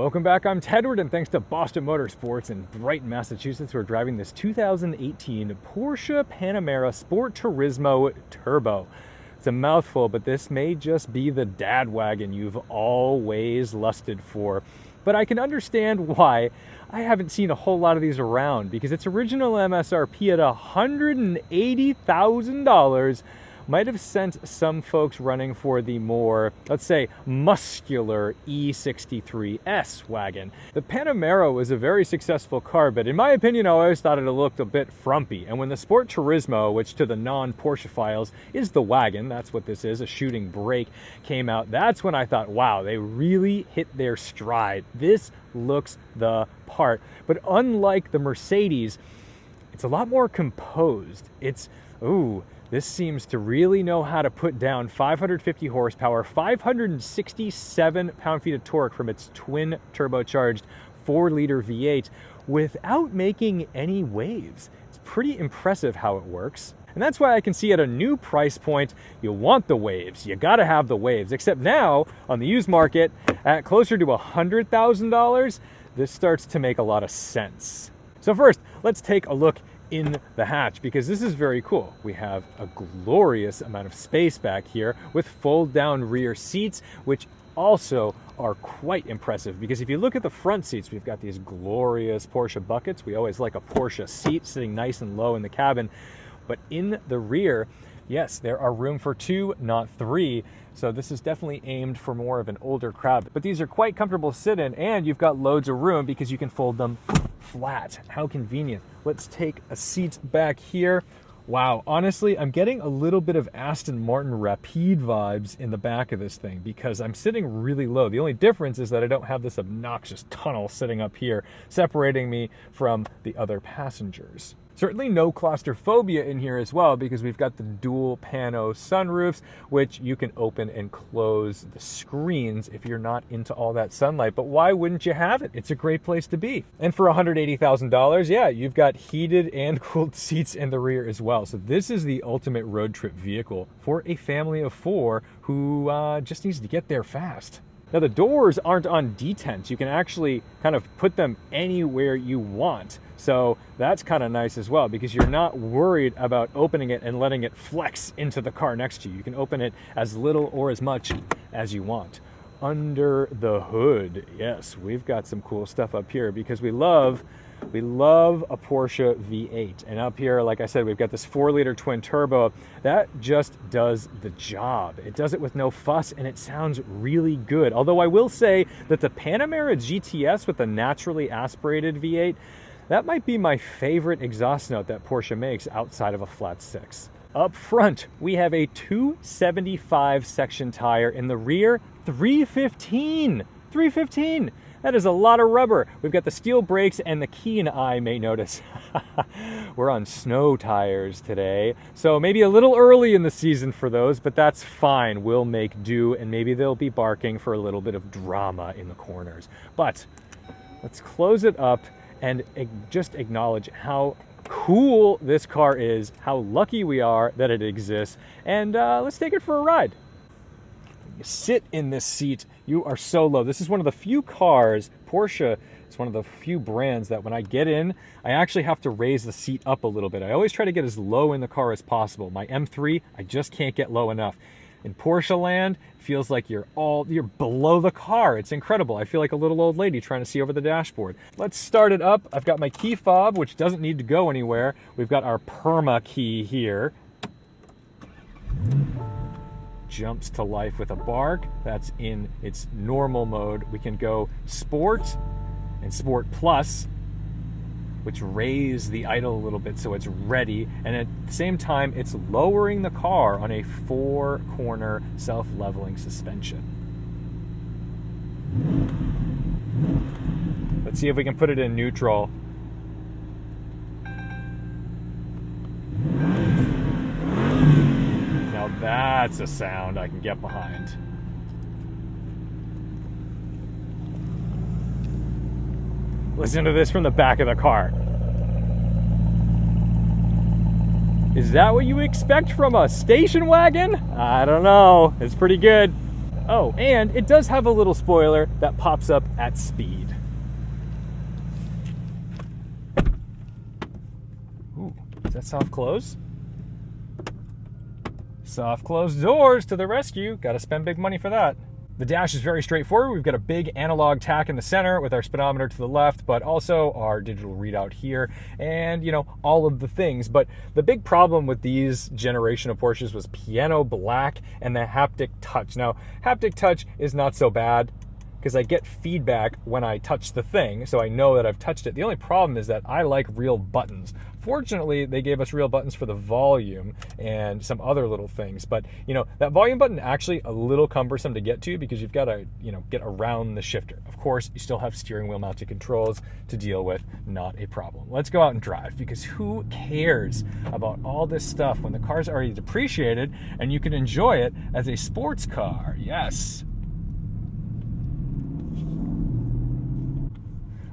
Welcome back, I'm Tedward, and thanks to Boston Motorsports in Brighton, Massachusetts, we're driving this 2018 Porsche Panamera Sport Turismo Turbo. It's a mouthful, but this may just be the dad wagon you've always lusted for. But I can understand why I haven't seen a whole lot of these around, because its original MSRP at $180,000 might have sent some folks running for the more, let's say, muscular E63S wagon. The Panamera was a very successful car, but in my opinion, I always thought it looked a bit frumpy. And when the Sport Turismo, which to the non-Porsche files is the wagon, that's what this is, a shooting brake, came out, that's when I thought, wow, they really hit their stride. This looks the part. But unlike the Mercedes, it's a lot more composed. This seems to really know how to put down 550 horsepower, 567 pound-feet of torque from its twin turbocharged 4-liter V8 without making any waves. It's pretty impressive how it works. And that's why I can see at a new price point, you want the waves. You gotta have the waves. Except now, on the used market, at closer to $100,000, this starts to make a lot of sense. So first, let's take a look in the hatch, because this is very cool. We have a glorious amount of space back here with fold down rear seats, which also are quite impressive, because if you look at the front seats, we've got these glorious Porsche buckets. We always like a Porsche seat sitting nice and low in the cabin, but in the rear, yes, there are room for 2, not 3. So this is definitely aimed for more of an older crowd, but these are quite comfortable to sit in, and you've got loads of room because you can fold them flat. How convenient. Let's take a seat back here. Wow, honestly, I'm getting a little bit of Aston Martin Rapide vibes in the back of this thing because I'm sitting really low. The only difference is that I don't have this obnoxious tunnel sitting up here separating me from the other passengers. Certainly no claustrophobia in here as well, because we've got the dual pano sunroofs, which you can open and close the screens if you're not into all that sunlight. But why wouldn't you have it? It's a great place to be. And for $180,000, yeah, you've got heated and cooled seats in the rear as well. So this is the ultimate road trip vehicle for a family of 4 who just needs to get there fast. Now the doors aren't on detents. You can actually kind of put them anywhere you want. So that's kind of nice as well, because you're not worried about opening it and letting it flex into the car next to you. You can open it as little or as much as you want. Under the hood, yes, we've got some cool stuff up here because we love a Porsche V8. And up here, like I said, we've got this 4-liter twin turbo that just does the job. It does it with no fuss, and it sounds really good. Although I will say that the Panamera GTS with the naturally aspirated V8, that might be my favorite exhaust note that Porsche makes outside of a flat 6. Up front, we have a 275 section tire. In the rear, 315. 315. That is a lot of rubber. We've got the steel brakes, and the keen eye may notice we're on snow tires today. So maybe a little early in the season for those, but that's fine. We'll make do, and maybe they'll be barking for a little bit of drama in the corners. But let's close it up and just acknowledge how cool this car is, how lucky we are that it exists, and let's take it for a ride. You sit in this seat, you are so low. This is one of the few cars, Porsche is one of the few brands that when I get in, I actually have to raise the seat up a little bit. I always try to get as low in the car as possible. My M3, I just can't get low enough. In Porsche land, it feels like you're below the car. It's incredible. I feel like a little old lady trying to see over the dashboard. Let's start it up. I've got my key fob, which doesn't need to go anywhere. We've got our perma key here. Jumps to life with a bark. That's in its normal mode. We can go Sport and Sport Plus, which raise the idle a little bit so it's ready, and at the same time it's lowering the car on a 4-corner self-leveling suspension. Let's see if we can put it in neutral. Now that's a sound I can get behind. Listen to this from the back of the car. Is that what you expect from a station wagon? I don't know. It's pretty good. Oh, and it does have a little spoiler that pops up at speed. Ooh, is that soft close? Soft closed doors to the rescue. Got to spend big money for that. The dash is very straightforward. We've got a big analog tack in the center with our speedometer to the left, but also our digital readout here and, you know, all of the things. But the big problem with these generation of Porsches was piano black and the haptic touch. Now, haptic touch is not so bad because I get feedback when I touch the thing, so I know that I've touched it. The only problem is that I like real buttons. Fortunately, they gave us real buttons for the volume and some other little things, but you know, that volume button actually a little cumbersome to get to because you've got to, you know, get around the shifter. Of course, you still have steering wheel mounted controls to deal with, not a problem. Let's go out and drive because who cares about all this stuff when the car's already depreciated and you can enjoy it as a sports car? Yes.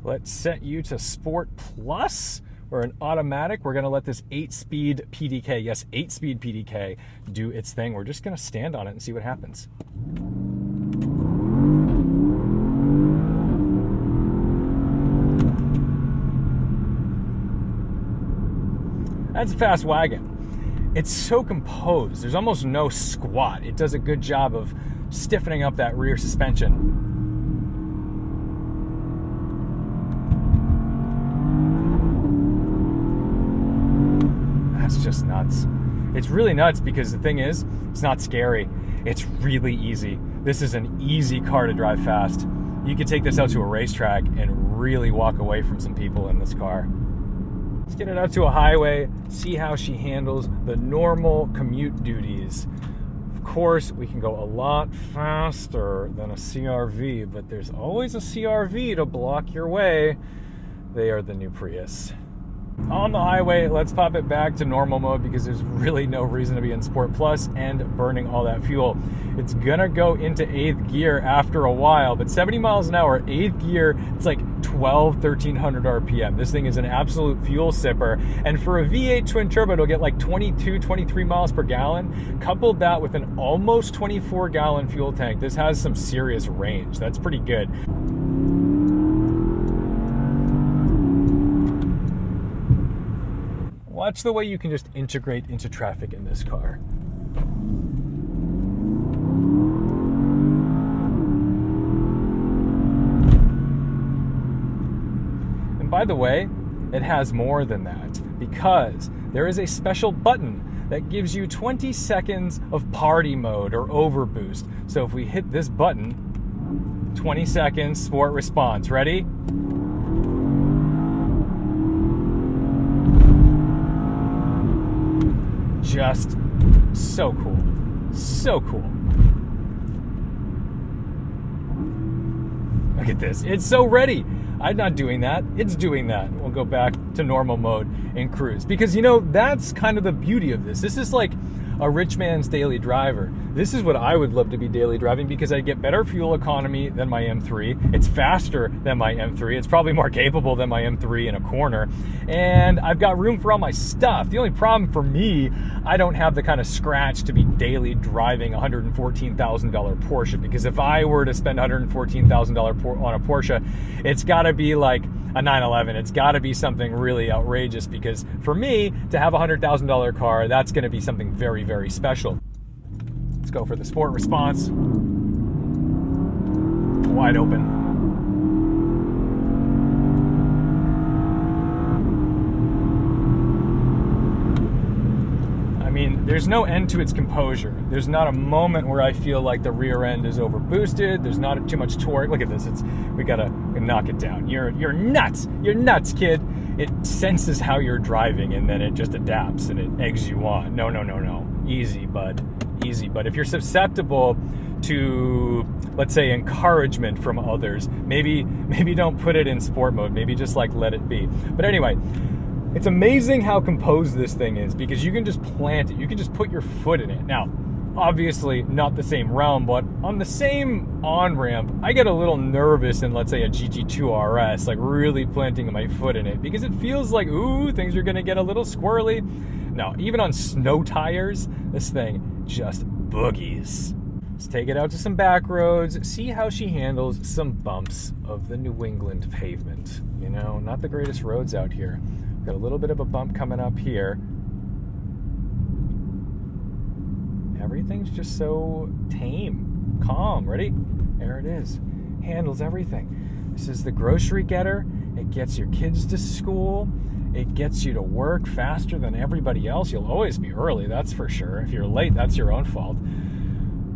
Let's set you to Sport Plus. We're an automatic. We're going to let this 8-speed PDK, yes, 8-speed PDK, do its thing. We're just going to stand on it and see what happens. That's a fast wagon. It's so composed. There's almost no squat. It does a good job of stiffening up that rear suspension. That's just nuts. It's really nuts because the thing is, it's not scary. It's really easy. This is an easy car to drive fast. You could take this out to a racetrack and really walk away from some people in this car. Let's get it out to a highway, see how she handles the normal commute duties. Of course, we can go a lot faster than a CR-V, but there's always a CR-V to block your way. They are the new Prius. On the highway, let's pop it back to normal mode because there's really no reason to be in Sport Plus and burning all that fuel. It's gonna go into 8th gear after a while, but 70 miles an hour, 8th gear, it's like 1300 RPM. This thing is an absolute fuel sipper. And for a V8 twin turbo, it'll get like 22, 23 miles per gallon. Coupled that with an almost 24 gallon fuel tank, this has some serious range. That's pretty good. Watch the way you can just integrate into traffic in this car. And by the way, it has more than that because there is a special button that gives you 20 seconds of party mode or overboost. So if we hit this button, 20 seconds, sport response. Ready? Just so cool. So cool. Look at this. It's so ready. I'm not doing that. It's doing that. We'll go back to normal mode and cruise. Because, you know, that's kind of the beauty of this. This is like a rich man's daily driver. This is what I would love to be daily driving because I get better fuel economy than my M3. It's faster than my M3. It's probably more capable than my M3 in a corner. And I've got room for all my stuff. The only problem for me, I don't have the kind of scratch to be daily driving a $114,000 Porsche, because if I were to spend $114,000 on a Porsche, it's got to be like a 911. It's got to be something really outrageous, because for me to have a $100,000 car, that's going to be something very, very special. Let's go for the sport response. Wide open. I mean, there's no end to its composure. There's not a moment where I feel like the rear end is over boosted. There's not too much torque. Look at this. We gotta knock it down. You're nuts. You're nuts, kid. It senses how you're driving and then it just adapts and it eggs you on. No. Easy, bud. Easy. But if you're susceptible to, let's say, encouragement from others, maybe don't put it in sport mode. Maybe just like let it be. But anyway, it's amazing how composed this thing is, because you can just plant it. You can just put your foot in it. Now, obviously not the same realm, but on the same on-ramp, I get a little nervous in, let's say, a GT2 RS, like really planting my foot in it, because it feels like, ooh, things are gonna get a little squirrely. No, even on snow tires, this thing just boogies. Let's take it out to some back roads, see how she handles some bumps of the New England pavement. You know, not the greatest roads out here. Got a little bit of a bump coming up here. Everything's just so tame, calm. Ready? There it is. Handles everything. This is the grocery getter. It gets your kids to school. It gets you to work faster than everybody else. You'll always be early, that's for sure. If you're late, that's your own fault.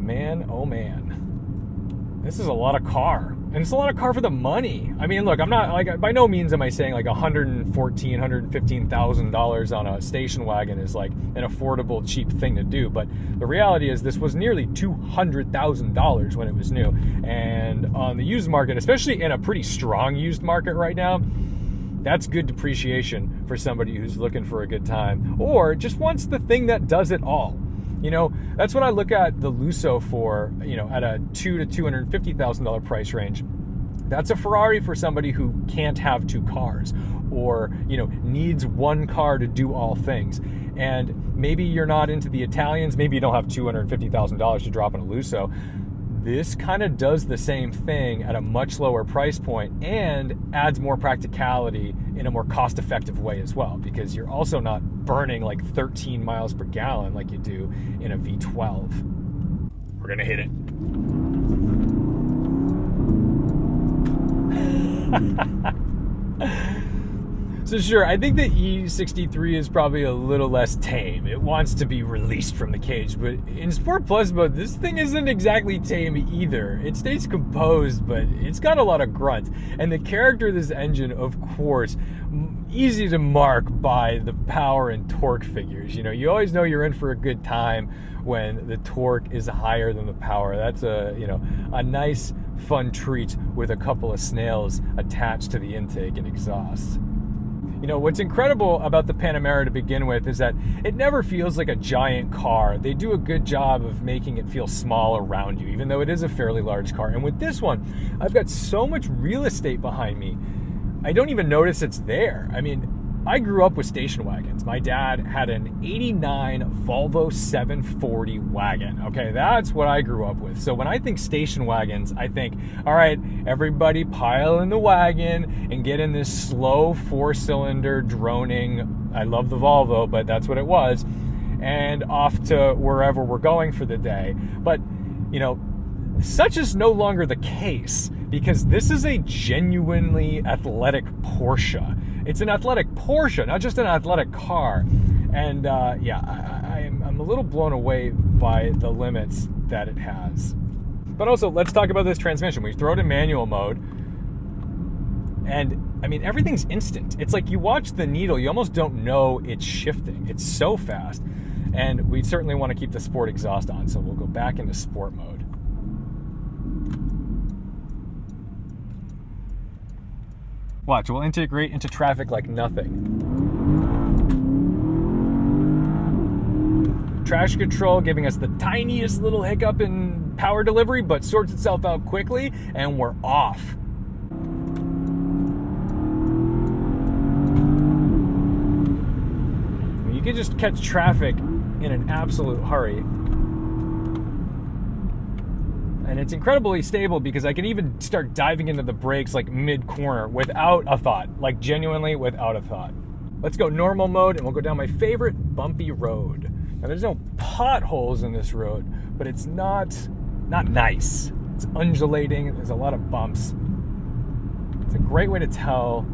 Man, oh man. This is a lot of car. And it's a lot of car for the money. I mean, look, I'm not, like, by no means am I saying like $114,000, $115,000 on a station wagon is like an affordable, cheap thing to do. But the reality is this was nearly $200,000 when it was new. And on the used market, especially in a pretty strong used market right now, that's good depreciation for somebody who's looking for a good time or just wants the thing that does it all. You know, that's what I look at the Lusso for, you know, at a $200,000 to $250,000 price range. That's a Ferrari for somebody who can't have two cars or, you know, needs one car to do all things. And maybe you're not into the Italians. Maybe you don't have $250,000 to drop in a Lusso. This kind of does the same thing at a much lower price point and adds more practicality in a more cost-effective way as well, because you're also not burning like 13 miles per gallon like you do in a V12. We're gonna hit it. So sure, I think the E63 is probably a little less tame. It wants to be released from the cage, but in Sport Plus mode, this thing isn't exactly tame either. It stays composed, but it's got a lot of grunt. And the character of this engine, of course, easy to mark by the power and torque figures. You know, you always know you're in for a good time when the torque is higher than the power. That's a, you know, a nice, fun treat with a couple of snails attached to the intake and exhaust. You know, what's incredible about the Panamera to begin with is that it never feels like a giant car. They do a good job of making it feel small around you, even though it is a fairly large car. And with this one, I've got so much real estate behind me, I don't even notice it's there. I mean, I grew up with station wagons. My dad had an 89 Volvo 740 wagon. Okay, that's what I grew up with. So when I think station wagons, I think, all right, everybody pile in the wagon and get in this slow 4-cylinder droning, I love the Volvo, but that's what it was, and off to wherever we're going for the day. But, you know, such is no longer the case, because this is a genuinely athletic Porsche. It's an athletic Porsche, not just an athletic car. And yeah, I'm a little blown away by the limits that it has. But also, let's talk about this transmission. We throw it in manual mode, and I mean, everything's instant. It's like you watch the needle, you almost don't know it's shifting. It's so fast. And we certainly want to keep the sport exhaust on, so we'll go back into sport mode. Watch, we'll integrate into traffic like nothing. Traction control giving us the tiniest little hiccup in power delivery, but sorts itself out quickly, and we're off. You can just catch traffic in an absolute hurry. And it's incredibly stable because I can even start diving into the brakes like mid-corner without a thought, like genuinely without a thought. Let's go normal mode and we'll go down my favorite bumpy road. Now there's no potholes in this road, but it's not nice. It's undulating, there's a lot of bumps. It's a great way to tell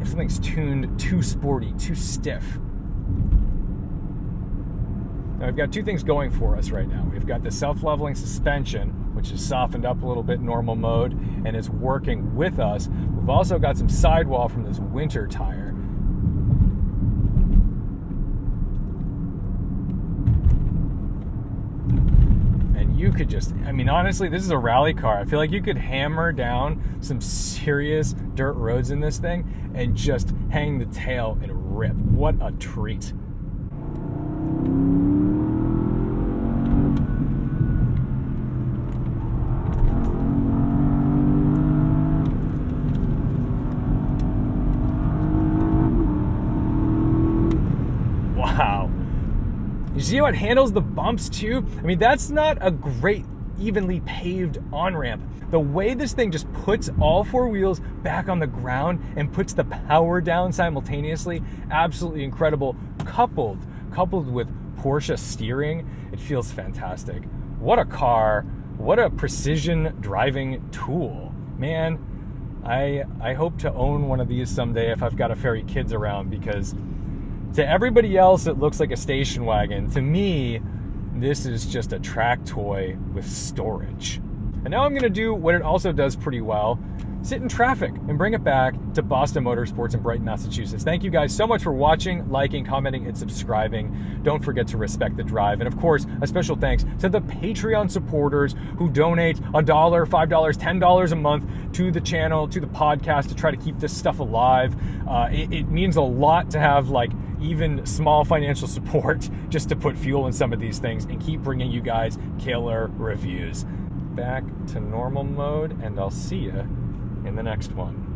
if something's tuned too sporty, too stiff. Now we've got two things going for us right now. We've got the self-leveling suspension, which is softened up a little bit in normal mode and is working with us. We've also got some sidewall from this winter tire. And you could just, I mean, honestly, this is a rally car. I feel like you could hammer down some serious dirt roads in this thing and just hang the tail and rip. What a treat. You see how it handles the bumps too? I mean, that's not a great evenly paved on-ramp. The way this thing just puts all four wheels back on the ground and puts the power down simultaneously, absolutely incredible. Coupled with Porsche steering, it feels fantastic. What a car, what a precision driving tool. Man, I hope to own one of these someday if I've got to ferry kids around, because to everybody else it looks like a station wagon. To me, this is just a track toy with storage. And now I'm going to do what it also does pretty well, sit in traffic and bring it back to Boston Motorsports in Brighton, Massachusetts. Thank you guys so much for watching, liking, commenting, and subscribing. Don't forget to respect the drive. And of course, a special thanks to the Patreon supporters who donate $1, $5, $10 a month to the channel, to the podcast, to try to keep this stuff alive. It means a lot to have like even small financial support just to put fuel in some of these things and keep bringing you guys killer reviews. Back to normal mode, and I'll see you in the next one.